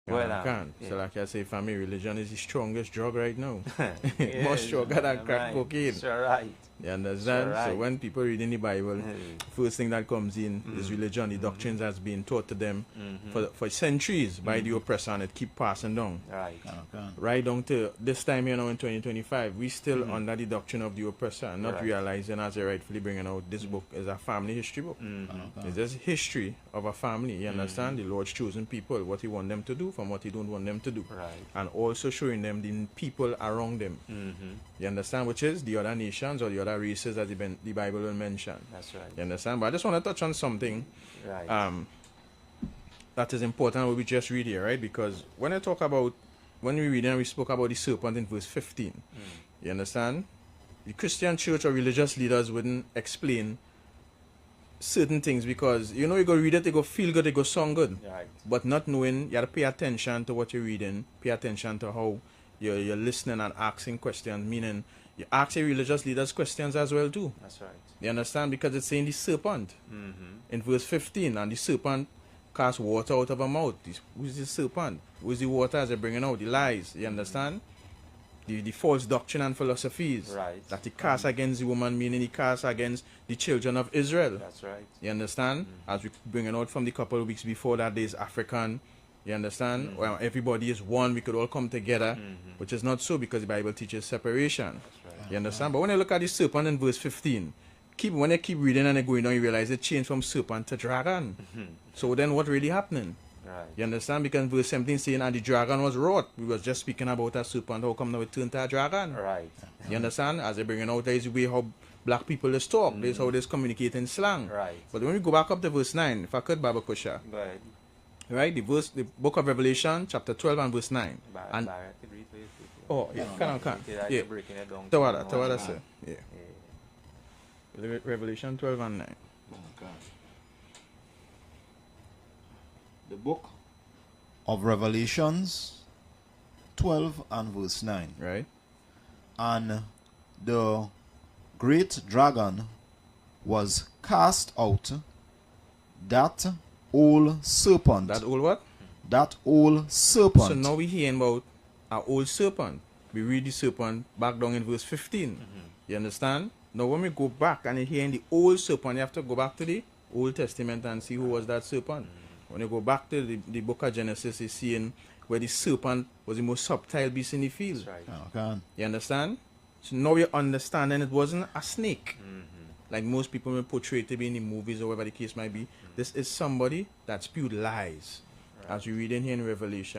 So like I say, family religion is the strongest drug right now. Yes, More stronger than crack right. cocaine. Sure, right. You understand? Sure, right. So when people reading the Bible, first thing that comes in is Mm. religion. The doctrines has been taught to them Mhm. for centuries by the oppressor, and it keep passing down. Right. Right down to this time here now in 2025, we still under the doctrine of the oppressor, and not Right. realizing as they rightfully bringing out this book is a family history book. It's just history of a family. You understand? The Lord's chosen people, what He want them to do from what He don't want them to do, Right. and also showing them the people around them. You understand? Which is the other nations or the other races that the Bible will mention. That's right. You understand? But I just want to touch on something Right. that is important what we just read here, right? Because when I talk about, when we read and we spoke about the serpent in verse 15, you understand? The Christian church or religious leaders wouldn't explain certain things because, you know, you go read it, you go feel good, you go sound good. Right. But not knowing, you have to pay attention to what you're reading, pay attention to how you're listening and asking questions, meaning you ask your religious leaders questions as well too. That's right. You understand? Because it's saying the serpent in verse 15, and the serpent cast water out of her mouth. Who's the serpent? Who's the water as they're bringing out? The lies. You understand? The false doctrine and philosophies Right. that he cast against the woman, meaning he cast against the children of Israel. That's right. You understand? As we bringing out from the couple of weeks before that, there's African. You understand? Well, everybody is one. We could all come together, which is not so because the Bible teaches separation. That's right. You understand? But when you look at the serpent in verse 15, when you keep reading and going down, you realize it changed from serpent to dragon. So then what really happening? Right. You understand? Because verse 17 saying, and the dragon was wrought. We was just speaking about a serpent. How come now it turned to a dragon? Right. You understand? As they're bringing out, there's the way how black people is talk. There's how they communicate in slang. Right. But when we go back up to verse 9, if I could, Baba Kusha, Go ahead. right? The book of Revelation, chapter 12 and verse 9. And oh, yeah, can. Yeah. Breaking it down. Tawada, sir. Yeah. Revelation 12 and 9. The book of Revelations 12 and verse 9. Right? And the great dragon was cast out, that old serpent. That old what? That old serpent. So now we're hearing about our old serpent. We read the serpent back down in verse 15. You understand? Now when we go back and you're hearing the old serpent, you have to go back to the Old Testament and see who was that serpent. When you go back to the book of Genesis, you're seeing where the serpent was the most subtle beast in the field. That's right. Okay. You understand? So now you understand, and it wasn't a snake. Like most people may portray it to be in the movies or whatever the case might be. This is somebody that spewed lies. As we read in here in Revelation.